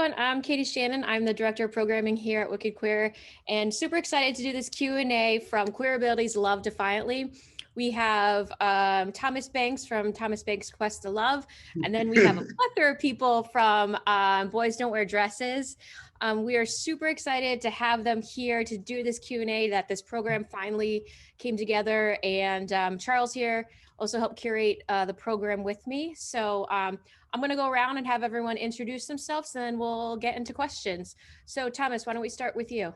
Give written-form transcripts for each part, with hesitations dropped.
everyone, I'm Katie Shannon. I'm the Director of Programming here at Wicked Queer, and super excited to do this Q&A from QueerAbilities Love Defiantly. We have Thomas Banks from Thomas Banks Quest to Love, and then we have a plethora of people from Boys Don't Wear Dresses. We are super excited to have them here to do this Q&A, that this program finally came together, and Charles here also helped curate the program with me. So I'm going to go around and have everyone introduce themselves, and then we'll get into questions. So Thomas, why don't we start with you?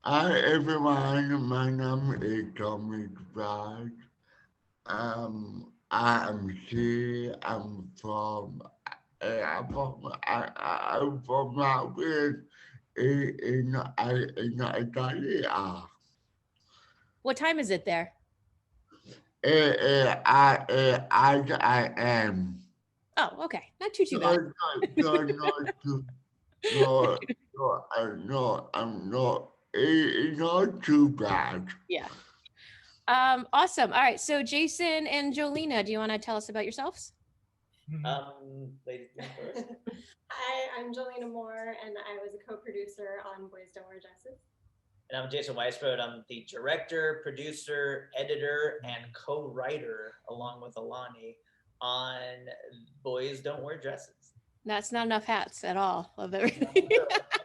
Hi everyone, my name is Thomas Bragg. I'm here. I'm from Madrid in Italy. What time is it there? I am. Oh, okay. Not too No, bad. not too, no, I'm not. It's not too bad. Yeah. Awesome. All right. So Jason and Jolena, do you want to tell us about yourselves? Ladies first. Hi, I'm Jolena Moore, and I was a co-producer on Boys Don't Wear Dresses. And I'm Jason Weisbrod. I'm the director, producer, editor, and co-writer, along with Alani, on Boys Don't Wear Dresses. That's not enough hats at all of everything.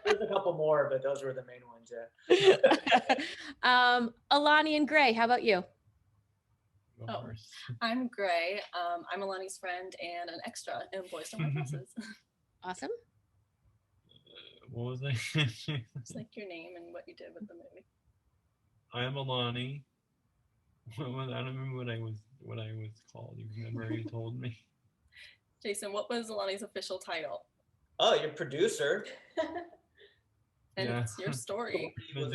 There's a couple more, but those were the main ones, yeah. Alani and Gray, how about you? Oh, I'm Gray. I'm Alani's friend and an extra in Boys Don't Wear Dresses. Awesome. What was I? It's like your name and what you did with the movie. I am Alani. I don't remember what I was called. You remember you told me? Jason, what was Alani's official title? Oh, you're producer. And it's your story. And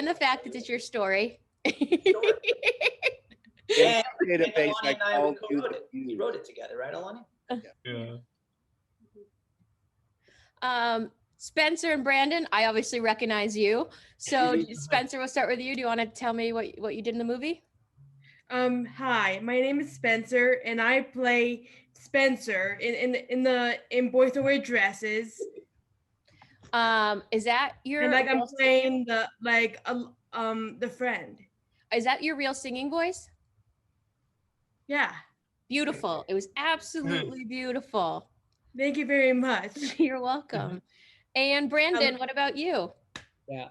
the fact that it's your story. And Alani and I co-wrote it. We wrote it together, right, Alani? Yeah. Spencer and Brandon, I obviously recognize you. So Spencer, we'll start with you. Do you want to tell me what you did in the movie? Hi, my name is Spencer, and I play Spencer in Boys Don't Wear Dresses. Is that your? And I'm playing the friend. Is that your real singing voice? Yeah. Beautiful. It was absolutely beautiful. Thank you very much. You're welcome. And Brandon, what about you? Yeah.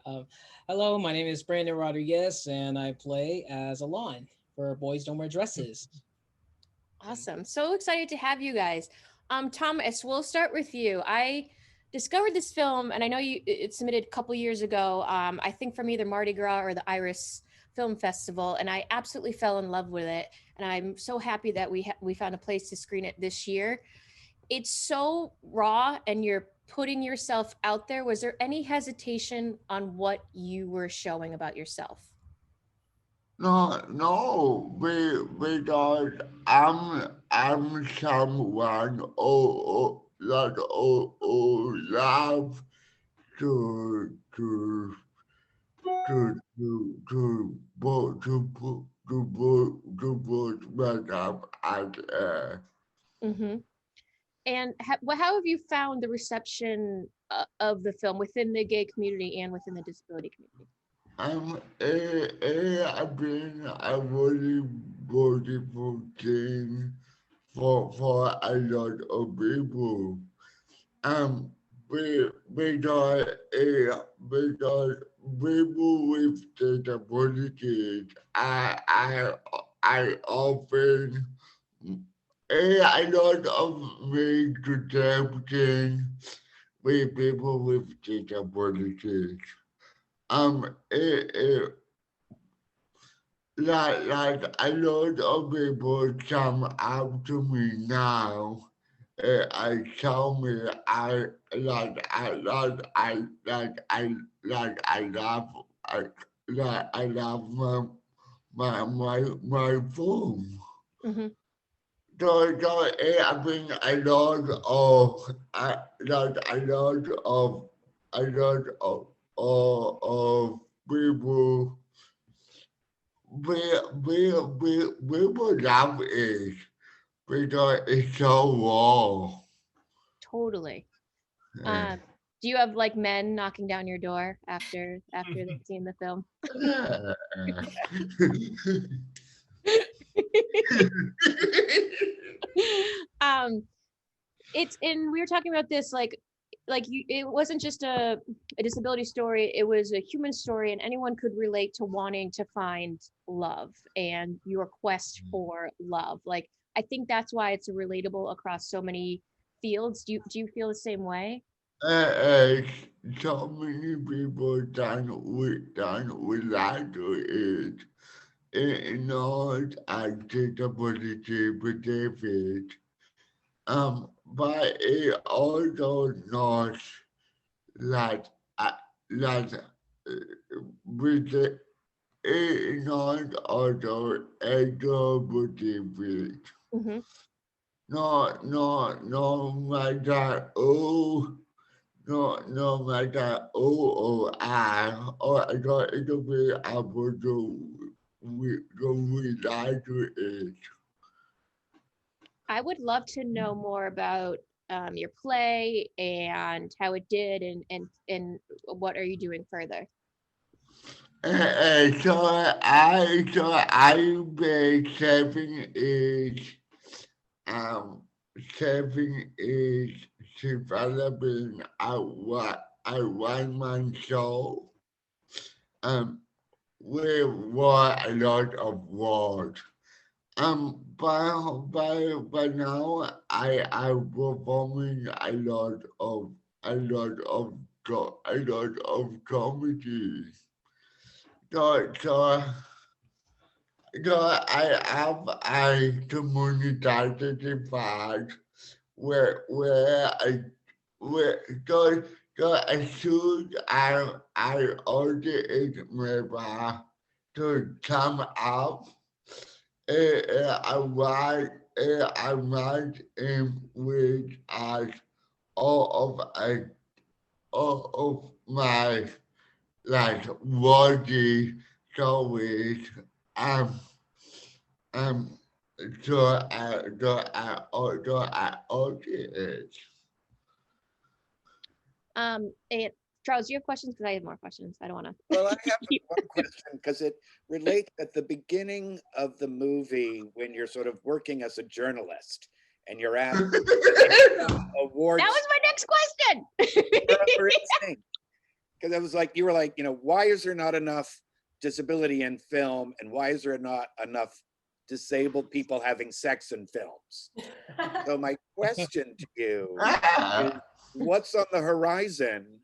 Hello, my name is Brandon Rodriguez, and I play as Alon for Boys Don't Wear Dresses. Awesome. So excited to have you guys. Thomas, we'll start with you. I discovered this film, and I know it submitted a couple years ago, I think from either Mardi Gras or the Iris Film Festival, and I absolutely fell in love with it. And I'm so happy that we found a place to screen it this year. It's so raw, and you're putting yourself out there. Was there any hesitation on what you were showing about yourself? No, because I'm someone who love to put myself out there. Mm-hmm. And how have you found the reception of the film within the gay community and within the disability community? I've been a really beautiful thing for a lot of people. Because people with disabilities, I often a lot of me to tempting with people with disabilities. It like a lot of people come up to me now. I tell me I like I love I like I love I love my phone. Mm-hmm. So I think a lot of a lot of people we will love it because it's so raw. Totally. Yeah. Do you have like men knocking down your door after they've seen the film? um, it's and we were talking about this like you, it wasn't just a disability story, it was a human story, and anyone could relate to wanting to find love and your quest for love. Like, I think that's why it's relatable across so many fields. Do you feel the same way? uh, so many people done without to it. In all, I did a positive David. But it also not like like with the it not also a double David. Mm-hmm. No matter no matter or I or I got it will be able to go without to it. I would love to know more about your play and how it did, and what are you doing further? So I been 7 age um 7 age developing a one man show um with what a lot of words. By now I'm performing a lot of comedy. So I have a community part where I where so as soon I already member to come up, I write in with as all of my like body stories. Um um so I already And Charles, do you have questions? Because I have more questions. I don't want to. Well, I have one question because it relates at the beginning of the movie when you're sort of working as a journalist and you're at awards. That was my next question. Because I was like, you were like, why is there not enough disability in film, and why is there not enough disabled people having sex in films? So my question to you is, what's on the horizon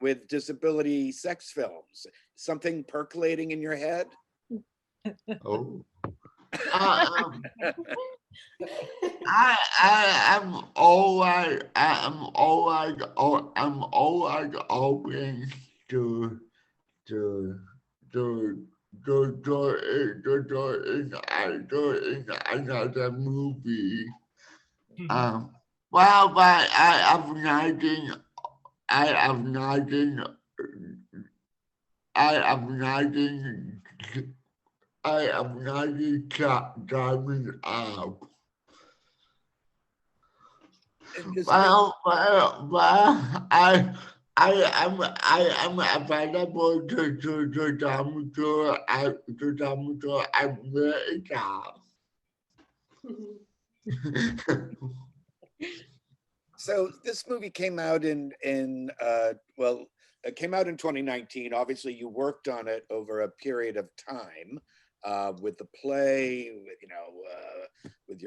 with disability sex films? Something percolating in your head? Oh. I'm always open to to to in another movie. Well, but I am nothing I am nothing I am nothing coming up. Well, I am available to come to America. So this movie came out well, it came out in 2019. Obviously, you worked on it over a period of time with the play, with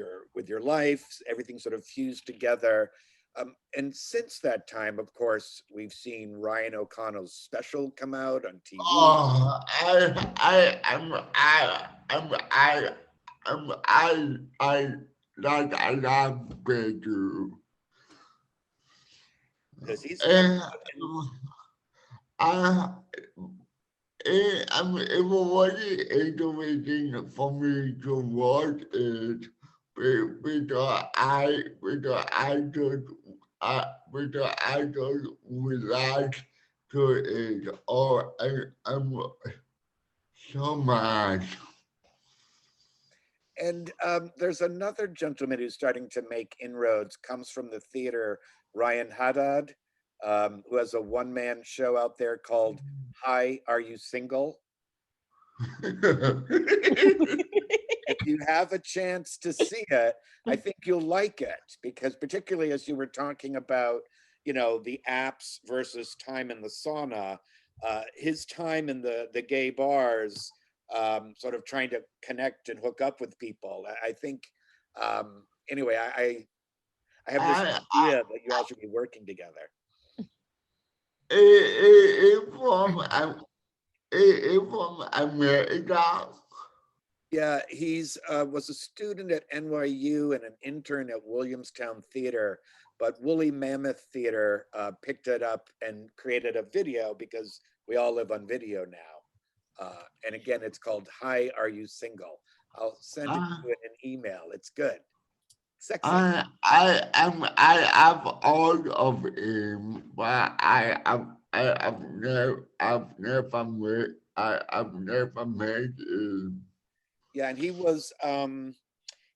your life, everything sort of fused together. And since that time, of course, we've seen Ryan O'Connell's special come out on TV. Oh, I love Pedro. Because he's it was really interesting for me to watch it because I don't relate to it or I'm so much. And there's another gentleman who's starting to make inroads, comes from the theater, Ryan Haddad, who has a one-man show out there called Hi, Are You Single? If you have a chance to see it, I think you'll like it, because particularly as you were talking about, you know, the apps versus time in the sauna, his time in the gay bars, sort of trying to connect and hook up with people. I think, anyway, I have this idea that you all should be working together. From America. Yeah, he's was a student at NYU and an intern at Williamstown Theater, but Woolly Mammoth Theater picked it up and created a video, because we all live on video now. And again, it's called Hi, Are You Single? I'll send it to you in an email. It's good. Sexy. I have all of him, but I've never met him. Yeah, and he was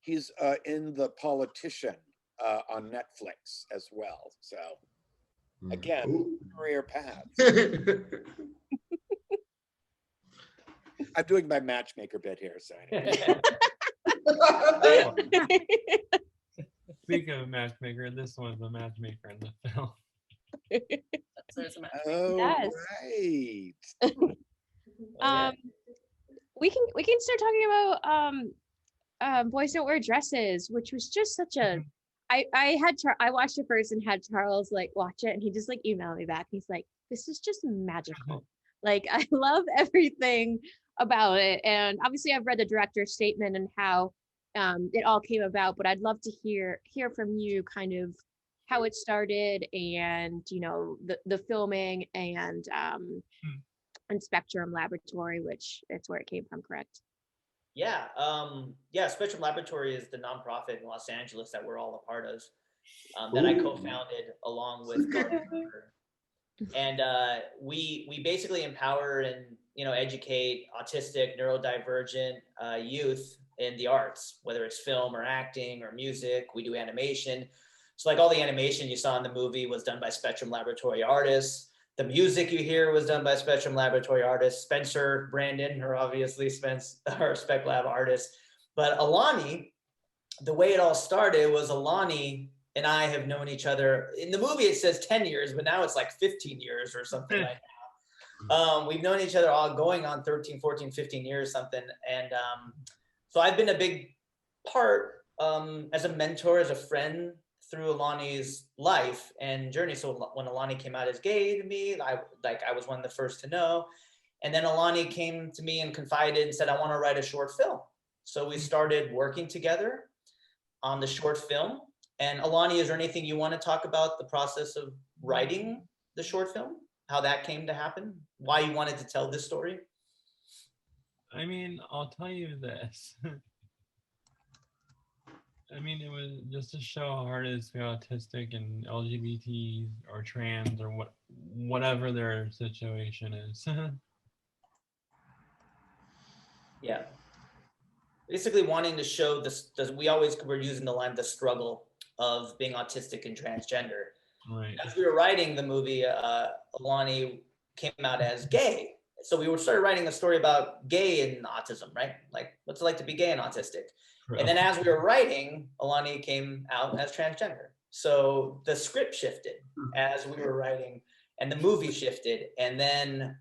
he's in The Politician on Netflix as well. So again, career paths. I'm doing my matchmaker bit here, so anyway. Speaking of a matchmaker, this one's a matchmaker in the film. Oh, Yes. right. We can start talking about Boys Don't Wear Dresses, which was just such a I watched it first and had Charles like watch it, and he just like emailed me back. He's like, this is just magical. Like, I love everything about it. And obviously I've read the director's statement and how it all came about, but I'd love to hear from you kind of how it started, and you know, the filming and Spectrum Laboratory, which it's where it came from, correct? Yeah, Spectrum Laboratory is the nonprofit in Los Angeles that we're all a part of, that I co-founded along with Gardner. And we basically empower and educate autistic, neurodivergent youth in the arts, whether it's film or acting or music. We do animation. So like all the animation you saw in the movie was done by Spectrum Laboratory artists. The music you hear was done by Spectrum Laboratory artists. Spencer, Brandon are obviously our Spec Lab artists. But Alani, the way it all started was Alani and I have known each other. In the movie, it says 10 years, but now it's like 15 years or something like that. We've known each other all going on 13, 14, 15 years, something. And so I've been a big part as a mentor, as a friend through Alani's life and journey. So when Alani came out as gay to me, I was one of the first to know. And then Alani came to me and confided and said, I want to write a short film. So we started working together on the short film. And Alani, is there anything you want to talk about the process of writing the short film? How that came to happen? Why you wanted to tell this story? I mean, I'll tell you this. I mean, it was just to show how hard it is to be autistic and LGBT or trans or whatever their situation is. Yeah. Basically wanting to show this, we always were using the line, the struggle of being autistic and transgender. Right. As we were writing the movie, Alani came out as gay. So we started writing a story about gay and autism, right? Like, what's it like to be gay and autistic? Right. And then as we were writing, Alani came out as transgender. So the script shifted as we were writing, and the movie shifted. And then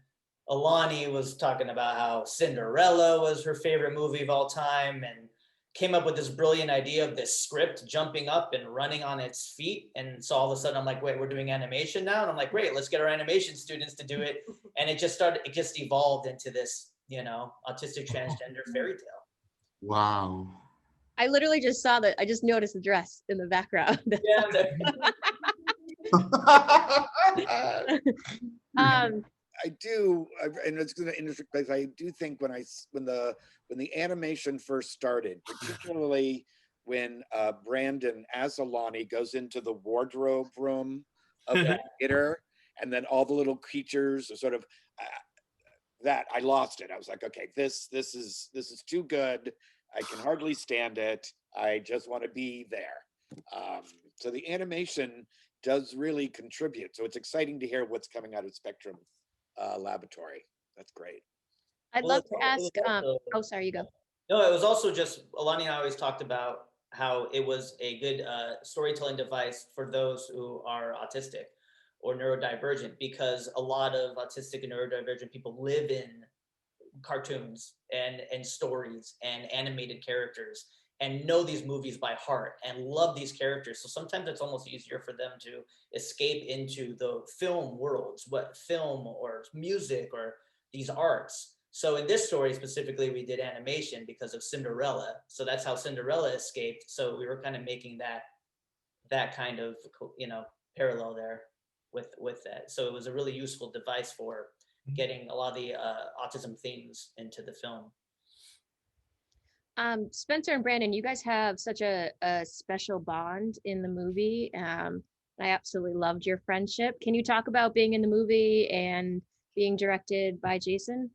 Alani was talking about how Cinderella was her favorite movie of all time, and came up with this brilliant idea of this script jumping up and running on its feet. And so all of a sudden I'm like, wait, we're doing animation now? And I'm like, great, let's get our animation students to do it. And it just evolved into this, autistic transgender fairy tale. Wow. I literally just saw that. I just noticed the dress in the background. I do, and it's going to interesting because I do think when the animation first started, particularly when Brandon as Alani goes into the wardrobe room of the theater, and then all the little creatures are sort of that I lost it. I was like, okay, this is too good. I can hardly stand it. I just want to be there. So the animation does really contribute. So it's exciting to hear what's coming out of Spectrum Laboratory. That's great. I'd Well, love to ask. Oh, sorry, you go. No, it was also just Alani and I always talked about how it was a good storytelling device for those who are autistic or neurodivergent, because a lot of autistic and neurodivergent people live in cartoons and stories and animated characters and know these movies by heart and love these characters. So sometimes it's almost easier for them to escape into the film worlds, what film or music or these arts. So in this story specifically, we did animation because of Cinderella. So that's how Cinderella escaped. So we were kind of making that kind of, you know, parallel there with that. So it was a really useful device for getting a lot of the autism themes into the film. Spencer and Brandon, you guys have such a special bond in the movie. I absolutely loved your friendship. Can you talk about being in the movie and being directed by Jason?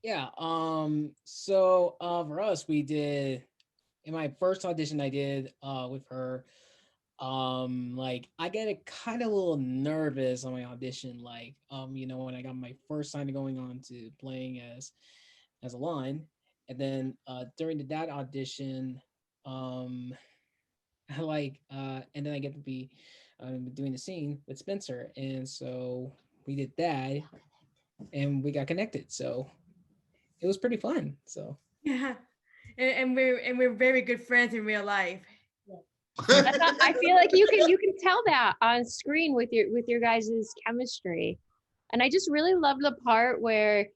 Yeah. So for us, we did in my first audition I did with her. Like I get kind of a little nervous on my audition, like you know, when I got my first time going on to playing as a line, and then during that audition, I like and then I get to be doing the scene with Spencer, and so we did that, and we got connected, so it was pretty fun. So Yeah, and we're very good friends in real life. I feel like you can tell that on screen with your guys' chemistry. And I just really love the part where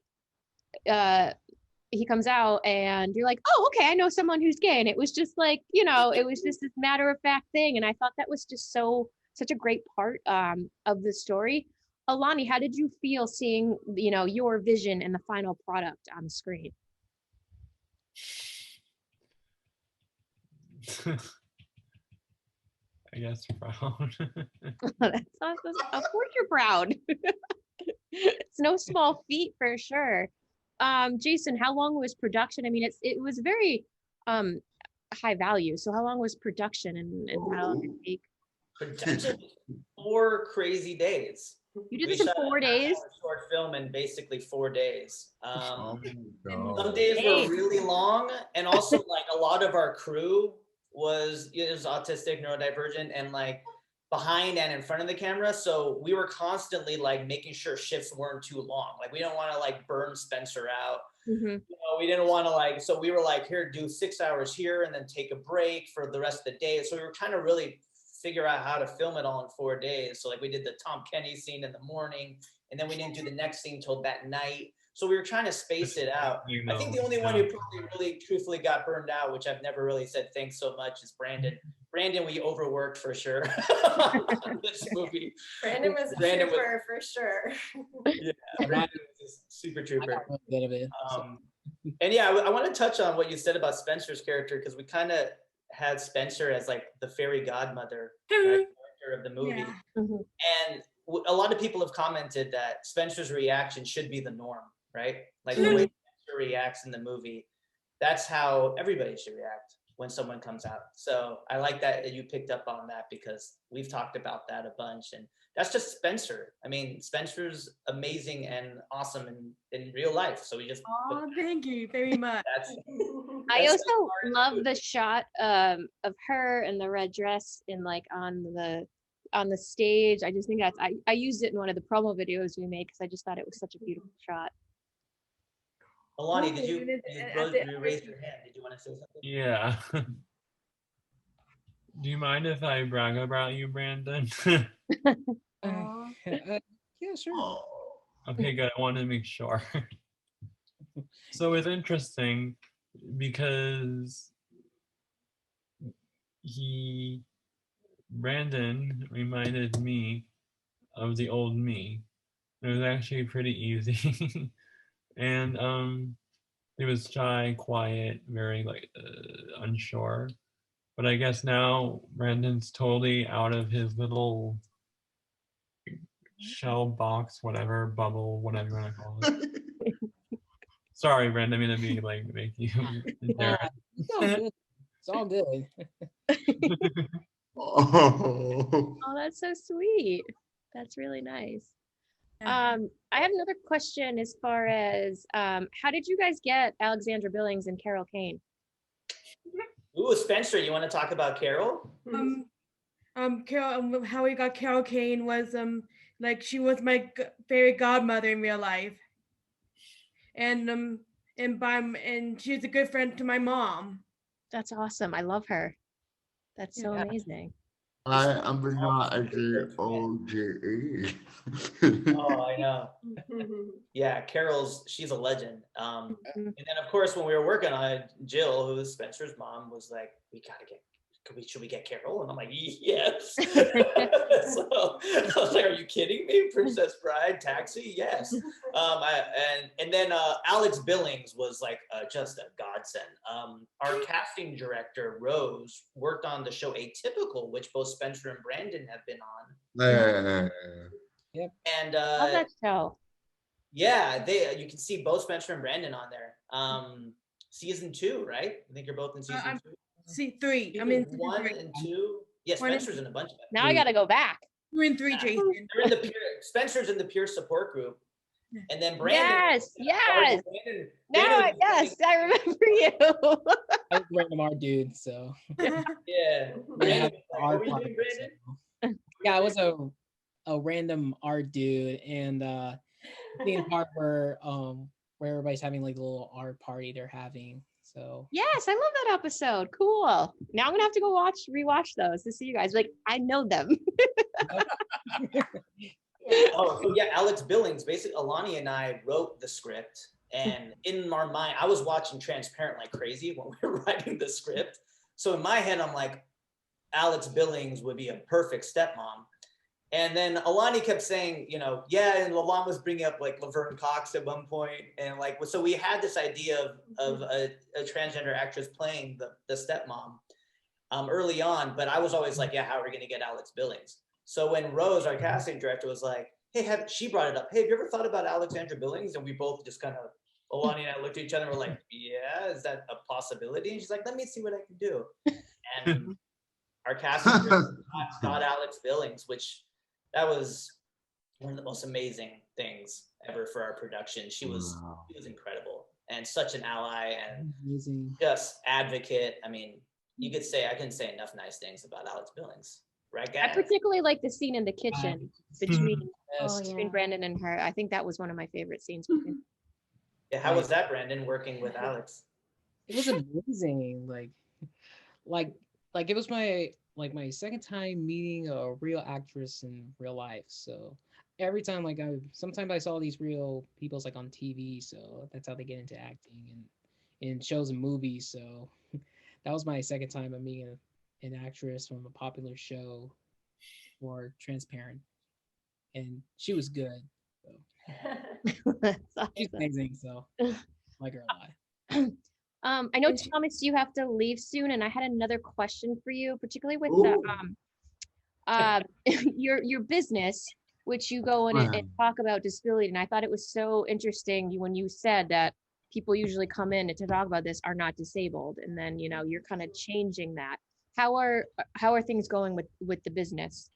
he comes out and you're like, oh, okay, I know someone who's gay. And it was just like, you know, it was just this matter of fact thing. And I thought that was just such a great part of the story. Alani, how did you feel seeing, you know, your vision and the final product on the screen? I guess proud. That's awesome. Of course you're proud. It's no small feat for sure. Jason, how long was production? I mean, it was very high value. So how long was production and how long did it take? Production, 4 crazy days. You did this in 4 days? Short film in basically 4 days. Oh Some days were really long, and also like a lot of our crew was autistic, neurodivergent, and like behind and in front of the camera. So we were constantly like making sure shifts weren't too long. Like we don't want to like burn Spencer out. Mm-hmm. You know, we didn't want to like, so we were like, here, do 6 hours here and then take a break for the rest of the day. So we were trying to really figure out how to film it all in 4 days. So like we did the Tom Kenny scene in the morning, and then we didn't do the next scene till that night. So we were trying to space it out. I think the only one who probably really truthfully got burned out, which I've never really said thanks so much, is Brandon. Brandon, we overworked for sure on this movie. Brandon was a trooper for sure. Yeah, Brandon was a super trooper. A bit of it. And yeah, I want to touch on what you said about Spencer's character, because we kind of had Spencer as like the fairy godmother character of the movie. Yeah. And a lot of people have commented that Spencer's reaction should be the norm, right? Like the way Spencer reacts in the movie, that's how everybody should react when someone comes out. So I like that you picked up on that, because we've talked about that a bunch, and that's just Spencer. I mean, Spencer's amazing and awesome in real life. So we just Thank you very much. I also love the shot of her in the red dress in like on the stage. I just think I used it in one of the promo videos we made because I just thought it was such a beautiful shot. Alani, did you raise your hand? Did you want to say something? Yeah. Do you mind if I brag about you, Brandon? Yeah, sure. Okay, good. I wanted to make sure. So it's interesting because Brandon reminded me of the old me. It was actually pretty easy. And he was shy, quiet, very like unsure. But I guess now Brandon's totally out of his little shell box, whatever, bubble, whatever you want to call it. Sorry, Brenda. I mean, to be like make you embarrassed. It's all good. It's all good. Oh, Oh, that's so sweet. That's really nice. I have another question as far as how did you guys get Alexandra Billings and Carol Kane? Ooh, Spencer, you want to talk about Carol? Carol, how we got Carol Kane was like she was my fairy godmother in real life, and and she's a good friend to my mom. That's awesome. I love her. That's so Yeah. amazing. I am not actually OGE. Oh, I know. Yeah, she's a legend. And then of course when we were working on it, Jill, who is Spencer's mom, was like, should we get Carol? And I'm like, yes. So I was like, are you kidding me? Princess Bride, Taxi, yes. And then Alex Billings was like just a godsend. Our casting director Rose worked on the show Atypical, which both Spencer and Brandon have been on. Yep. And Love that show. yeah, you can see both Spencer and Brandon on there. Season 2, right? I think you're both in season 2. Three. I'm in season 1 3. and 2. Yeah, Spencer's in a bunch of it. Now I got to go back. 2 and 3, Jason. They're in the Spencer's in the peer support group, and then Brandon. Yes. Brandon, Yes, I remember you. I was a random art dude, so yeah. Brandon, What were you doing, Brandon? yeah, I was a random art dude, and the part where everybody's having like a little art party they're having. So Yes, I love that episode. Cool. Now I'm gonna have to go rewatch those to see you guys. Like I know them. Oh, so yeah, Alex Billings. Basically, Alani and I wrote the script, and in our mind, I was watching Transparent like crazy when we were writing the script. So in my head, I'm like, Alex Billings would be a perfect stepmom. And then Alani kept saying, yeah, and Lalon was bringing up like Laverne Cox at one point, and like, so we had this idea of a transgender actress playing the stepmom early on, but I was always like, yeah, how are we going to get Alex Billings? So when Rose, our casting director, was like, hey, she brought it up. Hey, have you ever thought about Alexandra Billings? And we both just kind of, Alani and I looked at each other and were like, yeah, is that a possibility? And she's like, let me see what I can do. And our casting director got Alex Billings, which that was one of the most amazing things ever for our production. She was incredible and such an ally and just advocate. I mean, I couldn't say enough nice things about Alex Billings. Right, guys? I particularly like the scene in the kitchen between Brandon and her. I think that was one of my favorite scenes. Yeah, how was that, Brandon, working with Alex? It was amazing. Like it was my second time meeting a real actress in real life. So every time sometimes I saw these real people's like on TV. So that's how they get into acting and in shows and movies. So that was my second time of meeting an actress from a popular show for Transparent, and she was good. So. She's amazing. So I like her a lot. I know Thomas, you have to leave soon, and I had another question for you, particularly with your business, which you go in and talk about disability. And I thought it was so interesting when you said that people usually come in to talk about this are not disabled, and then you're kind of changing that. How are things going with the business?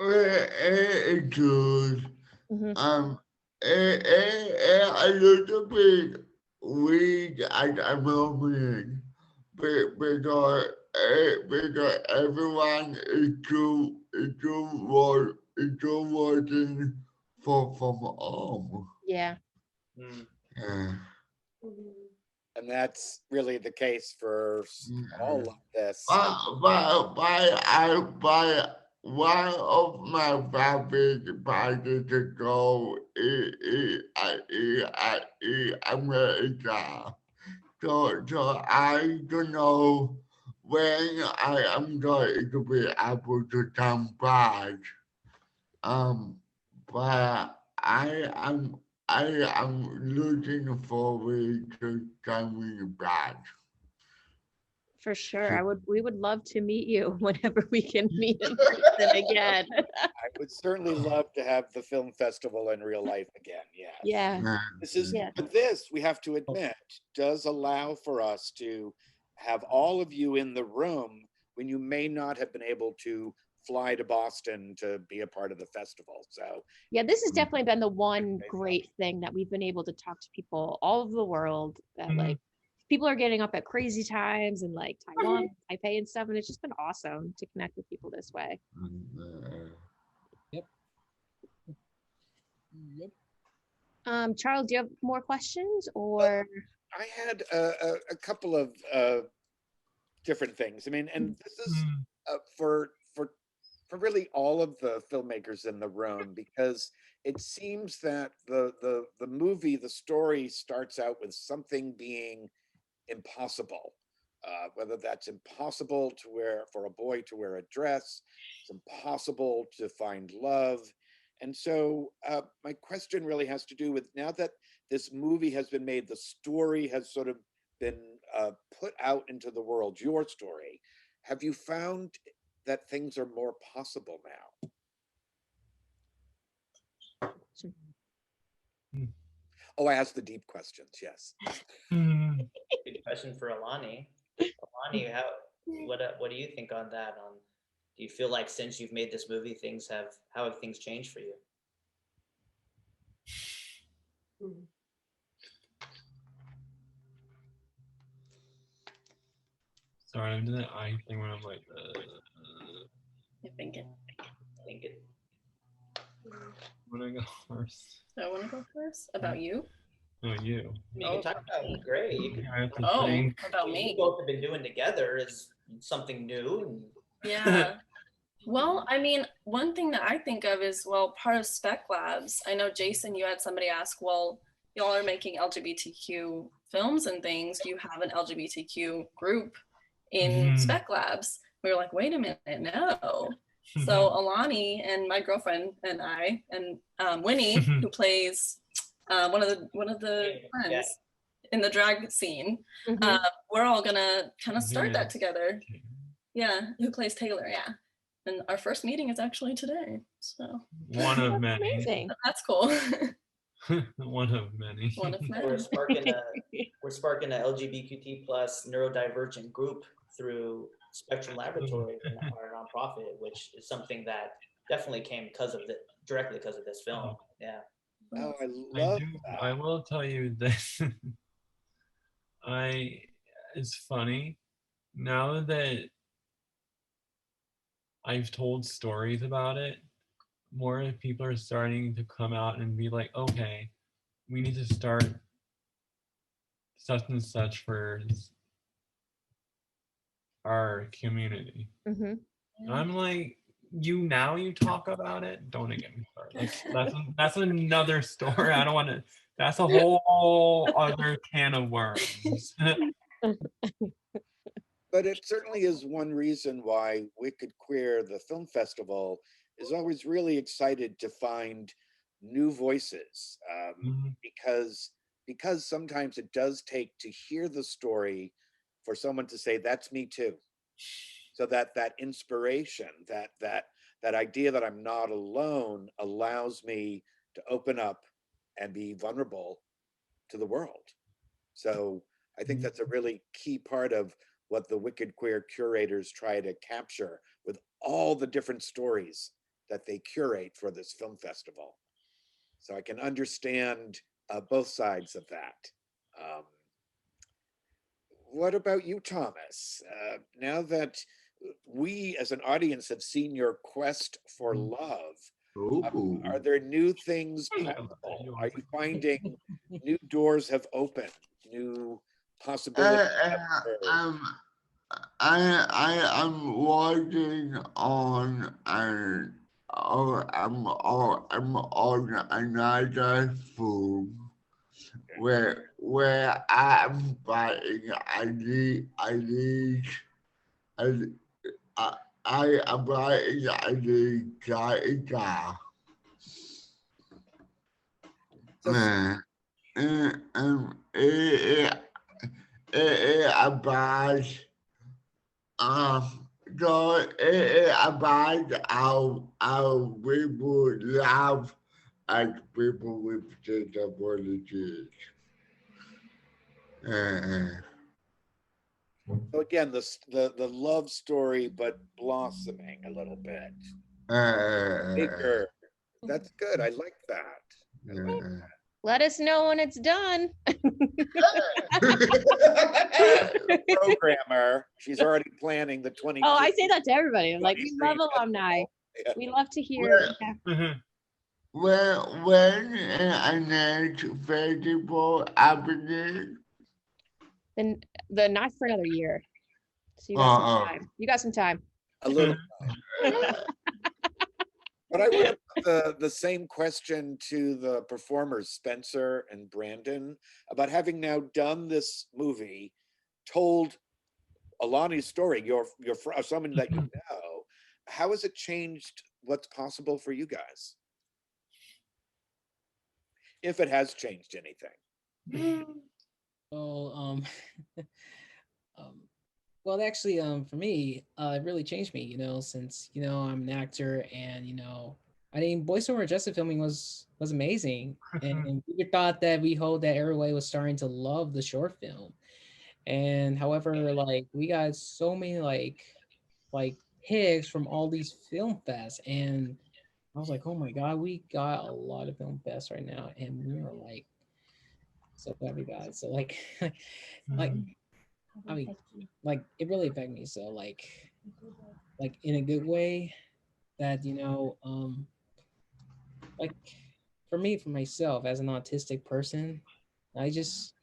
It's good. A little bit weak at the moment, because everyone is working from home. Yeah. Yeah. And that's really the case for all of this. But one of my favorite parties to go is America. So I don't know when I am going to be able to come back. But I am looking forward to coming back. For sure. We would love to meet you whenever we can meet in person again. I would certainly love to have the film festival in real life again. Yes. Yeah. This is, Yeah. but this, we have to admit, does allow for us to have all of you in the room when you may not have been able to fly to Boston to be a part of the festival. So Yeah, this has definitely been the one great thing that we've been able to talk to people all over the world that like people are getting up at crazy times and like Taiwan, Taipei and stuff. And it's just been awesome to connect with people this way. Yep. Yep. Charles, do you have more questions or? I had a couple of different things. I mean, and this is for really all of the filmmakers in the room, because it seems that the movie, the story starts out with something being impossible, whether that's impossible to wear, for a boy to wear a dress, it's impossible to find love. And so my question really has to do with, now that this movie has been made, the story has sort of been put out into the world, your story, have you found that things are more possible now? Oh, I asked the deep questions, yes. Good question for Alani. Alani, what do you think on that? Do you feel like since you've made this movie, how have things changed for you? Sorry, I'm doing that eye thing when I'm like, I think it. When I go first. I want to go first. About you? Oh, you. You can talk about Gray. You can. I have to Oh, think. about What me. you both have been doing together is something new. Yeah. Well, I mean, one thing that I think of is, well, part of Spec Labs. I know, Jason, you had somebody ask, well, y'all are making LGBTQ films and things. Do you have an LGBTQ group in Spec Labs? We were like, wait a minute, no. So Alani and my girlfriend and I and Winnie, who plays one of the friends in the drag scene, we're all gonna kind of start that together. Yeah, who plays Taylor? Yeah, and our first meeting is actually today. So one of many. Amazing. That's cool. One of many. One of many. We're sparking a LGBTQ plus neurodivergent group through Spectrum Laboratory, our nonprofit, which is something that definitely came directly because of this film. Yeah. Oh, I love that. I will tell you this. It's funny now that I've told stories about it, more people are starting to come out and be like, okay, we need to start such and such for our community. I'm like, you talk about it? Don't get me started. That's another story. I don't want to. That's a whole other can of worms. But it certainly is one reason why Wicked Queer, the film festival, is always really excited to find new voices, because sometimes it does take to hear the story for someone to say, that's me too. So that inspiration, that idea that I'm not alone allows me to open up and be vulnerable to the world. So I think that's a really key part of what the Wicked Queer curators try to capture with all the different stories that they curate for this film festival. So I can understand both sides of that. What about you, Thomas? Now that we as an audience have seen your quest for love, are there new things possible? Are you finding new doors have opened, new possibilities? I'm working on I'm on another film where I'm writing I am writing a guy. About so about how people love as people with disabilities. Uh, So again, the love story, but blossoming a little bit. uh, Bigger. That's good. I like that. I like Let us know when it's done. the programmer. She's already planning the 22. Oh, I say that to everybody. I'm like, we love 23 alumni. Yeah. We love to hear. Yeah. when a next festival happening? Then the not for another year. So you got some time. You got some time. A little. But I want to put the same question to the performers, Spencer and Brandon, about having now done this movie, told Alani's story, your someone that you know. How has it changed what's possible for you guys? If it has changed anything. Well, um, well, actually, for me, it really changed me. Since I'm an actor, and I mean, voiceover adjusted filming was amazing, and we thought that we hope that everybody was starting to love the short film, and however, like we got so many like picks from all these film fests, and I was like, oh my god, we got a lot of film fests right now, and we are like so happy about it. So like, like I mean, like it really affected me. So like in a good way that like for me, for myself as an autistic person, I just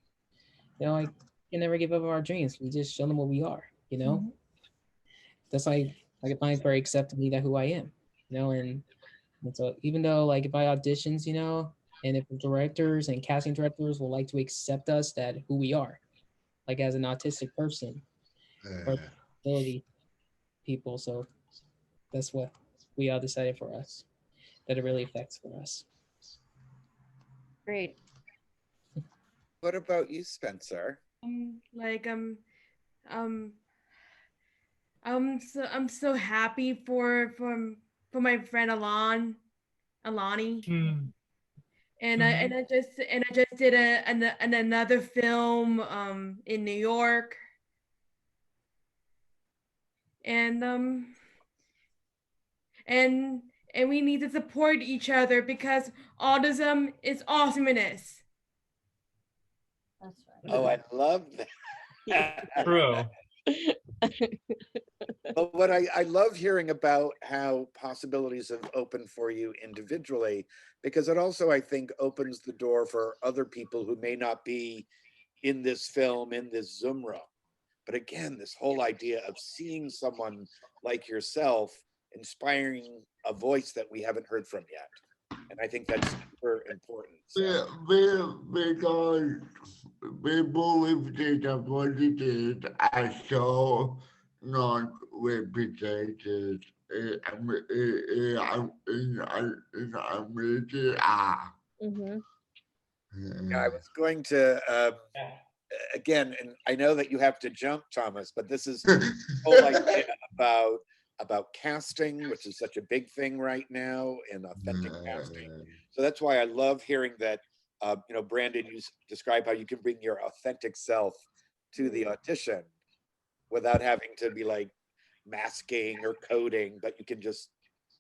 I can never give up our dreams. We just show them what we are. That's like I find very accepting that who I am. And so even though like if I auditions, and if the directors and casting directors will like to accept us that who we are, like as an autistic person or ability people. So that's what we all decided for us that it really affects for us. Great. What about you, Spencer? Like um I'm so happy for my friend Alani. And I just did another film in New York. And and and we need to support each other because autism is awesomeness. That's right. Oh, I love that. True. But what I love hearing about how possibilities have opened for you individually, because it also, I think, opens the door for other people who may not be in this film, in this Zoom room. But again, this whole idea of seeing someone like yourself inspiring a voice that we haven't heard from yet. And I think that's super important. So. Because people with disabilities are so not represented in America. Mm-hmm. Yeah, I was going to again, and I know that you have to jump, Thomas, but this is the whole idea about casting, which is such a big thing right now, and authentic casting. So that's why I love hearing that. Brandon, you describe how you can bring your authentic self to the audition without having to be like masking or coding, but you can just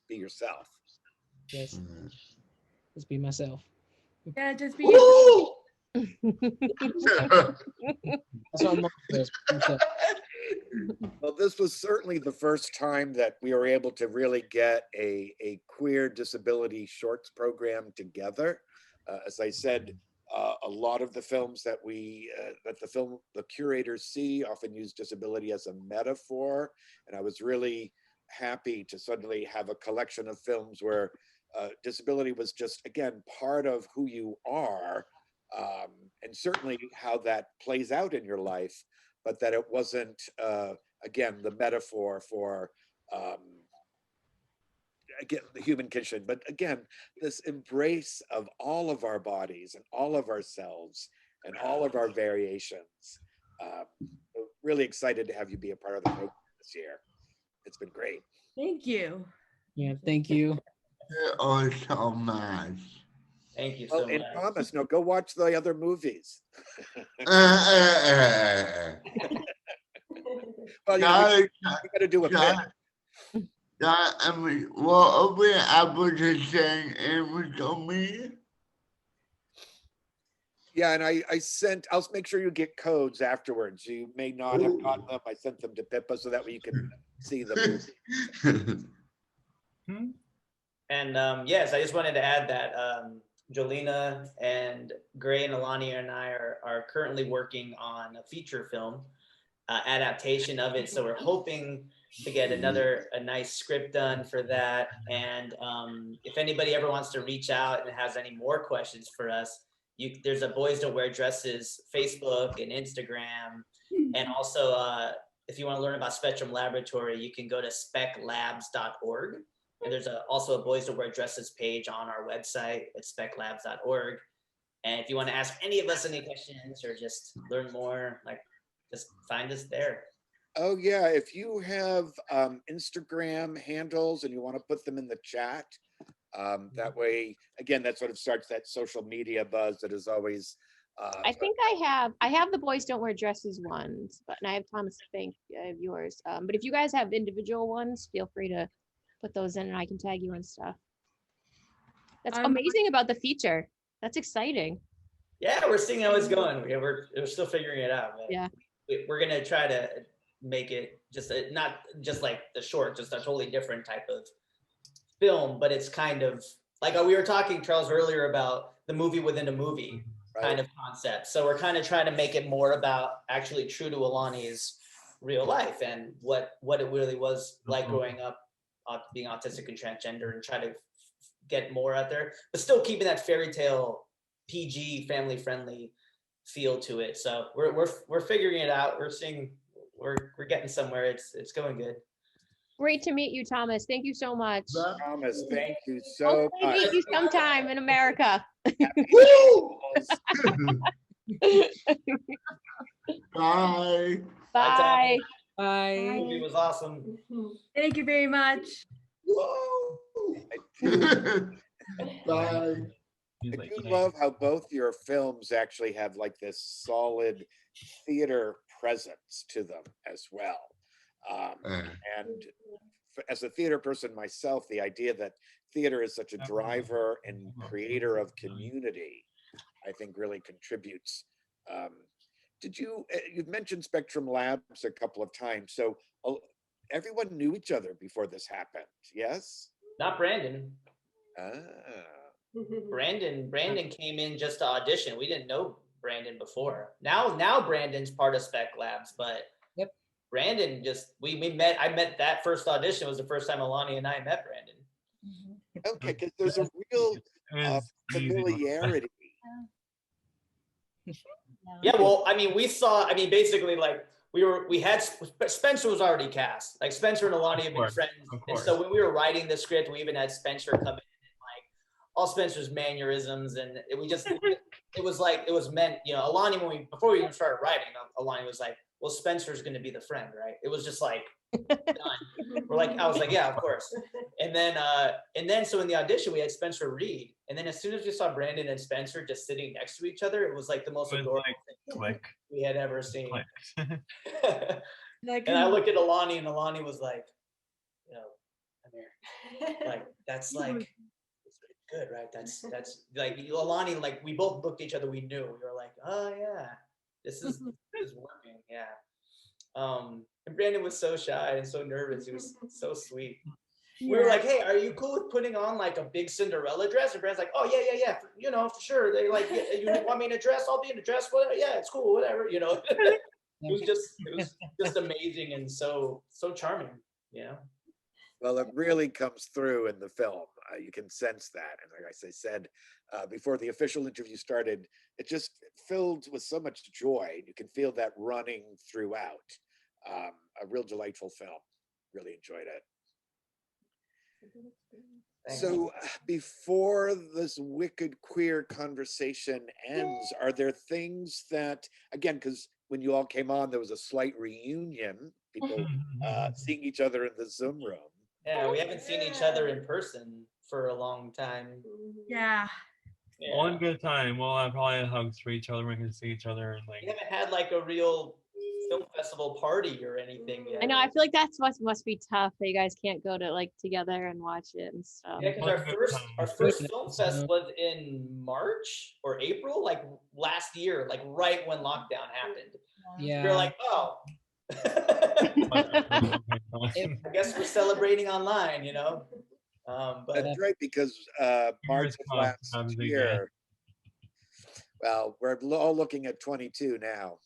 be yourself. Yes, just be myself. Yeah, just be yourself. That's what I'm looking for. Well, this was certainly the first time that we were able to really get a queer disability shorts program together. As I said, a lot of the films that the curators see often use disability as a metaphor, and I was really happy to suddenly have a collection of films where disability was just, again, part of who you are, and certainly how that plays out in your life, but that it wasn't, again, the metaphor for, again, the human condition, but again, this embrace of all of our bodies and all of ourselves and all of our variations. Really excited to have you be a part of the program. this year. It's been great. Thank you. Yeah, thank you. Oh, so much. Thank you Well, so and much. Thomas, no, go watch the other movies. Well, you know, we got to do a bit. I mean, what are we able to say it was on me? Yeah, and I'll make sure you get codes afterwards. You may not have gotten them. I sent them to Pippa so that way you can see the movie. And yes, I just wanted to add that Jolena and Gray and Alani and I are currently working on a feature film adaptation of it. So we're hoping to get a nice script done for that. And if anybody ever wants to reach out and has any more questions for us, there's a Boys Don't Wear Dresses Facebook and Instagram. And also, if you want to learn about Spectrum Laboratory, you can go to speclabs.org. And there's also a Boys Don't Wear Dresses page on our website at speclabs.org. And if you want to ask any of us any questions or just learn more, like, just find us there. Oh yeah, if you have Instagram handles and you want to put them in the chat, that way, again, that sort of starts that social media buzz that is always. I think I have the Boys Don't Wear Dresses ones, but and I have Thomas Bank, I have yours. But if you guys have individual ones, feel free to put those in and I can tag you and stuff. That's amazing about the feature. That's exciting. Yeah, we're seeing how it's going. We're still figuring it out. Yeah. We're gonna try to make it just not just like the short, just a totally different type of film, but it's kind of like we were talking, Charles, earlier about the movie within a movie kind of concept. So we're kind of trying to make it more about actually true to Alani's real life and what it really was like growing up, being autistic and transgender, and try to get more out there, but still keeping that fairy tale PG family friendly feel to it. So we're figuring it out. We're seeing we're getting somewhere. It's going good. Great to meet you, Thomas. Thank you so much. Thomas, thank you so Hopefully much. meet you sometime in America. Bye. Bye. Bye. The movie was awesome. Thank you very much. Bye. I do love how both your films actually have like this solid theater presence to them as well. And as a theater person myself, the idea that theater is such a driver and creator of community, I think really contributes. You've mentioned Spectrum Labs a couple of times, so everyone knew each other before this happened, yes? Not Brandon. Ah. Brandon came in just to audition. We didn't know Brandon before. Now Brandon's part of Spec Labs, but Brandon we met. I met that first audition was the first time Alani and I met Brandon. Okay, because there's a real familiarity. Yeah, well, I mean, basically, like we had Spencer was already cast. Like Spencer and Alani have been friends, and so when we were writing the script, we even had Spencer come in and like all Spencer's mannerisms, and it was meant, Alani before we even started writing, Alani was like, well, Spencer's going to be the friend, right? It was just like done. I was like, yeah, of course. And then so in the audition we had Spencer read, and then as soon as we saw Brandon and Spencer just sitting next to each other, it was like the most adorable thing we had ever seen. And I looked at Alani, and Alani was like, come here. Like that's like it's good, right? That's like Alani, like we both looked at each other, we knew. We were like, oh yeah, this is working, yeah. And Brandon was so shy and so nervous. He was so sweet. We were like, hey, are you cool with putting on like a big Cinderella dress? And Brandon's like, oh yeah, for sure. They like, you want me in a dress? I'll be in a dress. Whatever. Yeah, it's cool, whatever. It was just amazing and so charming. Well, it really comes through in the film. You can sense that. And like I said, before the official interview started, it just filled with so much joy. You can feel that running throughout. A real delightful film. Really enjoyed it. So before this wicked queer conversation ends, are there things that, again, because when you all came on, there was a slight reunion people seeing each other in the Zoom room. Yeah, we haven't seen each other in person for a long time. Yeah. All in good time. We'll have probably have hugs for each other. We can see each other and We like. haven't had like a real film festival party or anything yet. I know. I feel like that's what must be tough that you guys can't go to like together and watch it and stuff. Yeah, because our first film fest was in March or April, like last year, like right when lockdown happened. Yeah. We were like, oh, I guess we're celebrating online, you know. But That's right, because March of last year. Well, we're all looking at 22 now.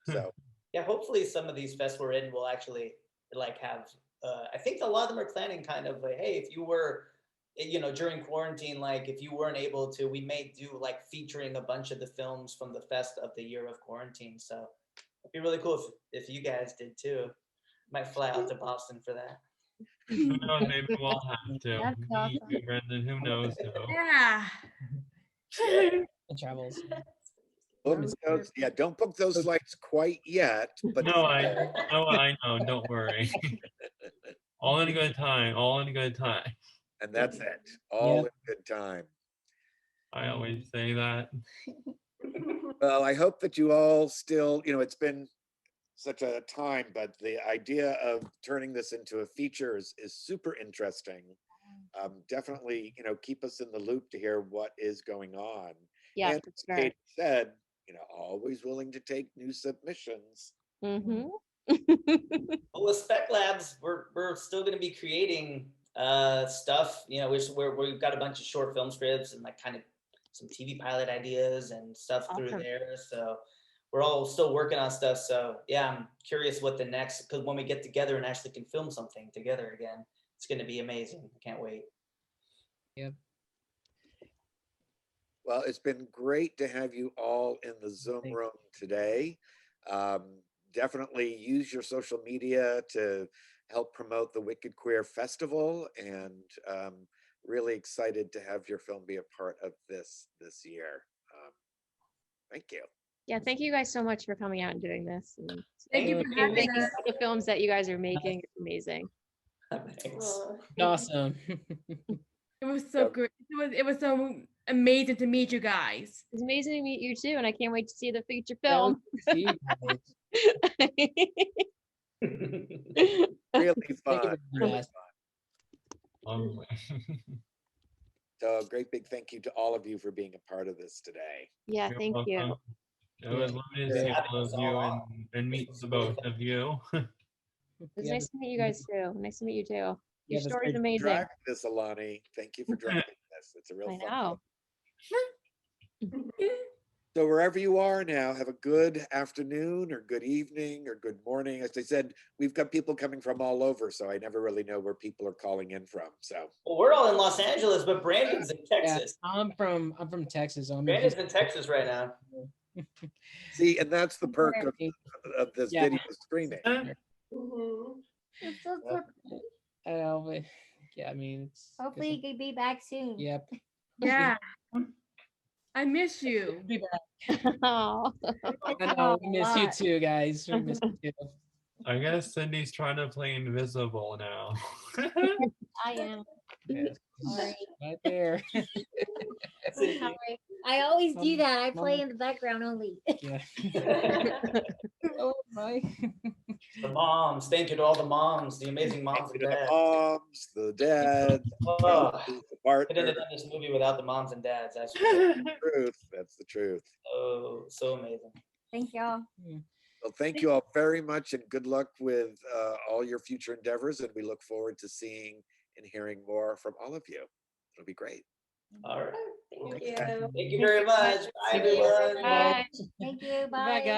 So yeah, hopefully some of these fests we're in will actually like have. I think a lot of them are planning kind of like, hey, if you were, you know, during quarantine, like if you weren't able to, we may do like featuring a bunch of the films from the fest of the year of quarantine. So it'd be really cool if you guys did too. Might fly out to Boston for that. Who knows? Maybe we'll have to. That's Me, you, Brendan. Who knows? Yeah. It travels. yeah, don't book those flights quite yet. But No, I know. Don't worry. All in good time. All in good time. And that's it. All in good time. I always say that. Well, I hope that you all still, you know, it's been such a time, but the idea of turning this into a feature is super interesting. Definitely, you know, keep us in the loop to hear what is going on. Yeah, and as Kate said, you know, always willing to take new submissions. Mm-hmm. Well, with Spec Labs, we're still going to be creating stuff. You know, we've got a bunch of short film scripts and like kind of some TV pilot ideas and stuff through there. So we're all still working on stuff. So yeah, I'm curious what the next, because when we get together and actually can film something together again, it's going to be amazing. I can't wait. Yep. Well, it's been great to have you all in the Zoom room today. Definitely use your social media to help promote the Wicked Queer Festival, and really excited to have your film be a part of this year. Thank you. Yeah, thank you guys so much for coming out and doing this. And Thank you for having making us. the films that you guys are making. It's amazing. Awesome. It was so good. It was so amazing to meet you guys. It's amazing to meet you too, and I can't wait to see the feature film. Really fun. Really fun. So great big thank you to all of you for being a part of this today. Yeah, thank you. It was lovely to see all of you and meet the both of you. It was nice to meet you guys too. Nice to meet you too. Your Thank story's you for amazing. driving this, Alani. Thank you for driving this. It's a real fun. So wherever you are now, have a good afternoon or good evening or good morning. As I said, we've got people coming from all over, so I never really know where people are calling in from. So well, we're all in Los Angeles, but Brandon's in Texas. Yeah, I'm from Texas. Brandon's in Texas right now. See, and that's the perk of this video streaming. It's so I know, but yeah, I mean, hopefully you can be back soon. Yep. Yeah. I miss you. Be back. Oh. I know, we miss you too, guys. We miss you too. I guess Cindy's trying to play invisible now. I am. Yes. Sorry. Right there. Sorry. I always do that. I play in the background only. Yeah. Oh my. The moms. Thank you to all the moms, the amazing moms and dads. The moms, the dads, Oh, the I couldn't partners. have done this movie without the moms and dads. That's The truth. That's the truth. so amazing. Thank y'all. Well, thank you all very much, and good luck with all your future endeavors. And we look forward to seeing and hearing more from all of you. It'll be great. All right. Thank you. Thank you very much. Bye, everyone. Bye. Thank you. Bye, Bye. guys.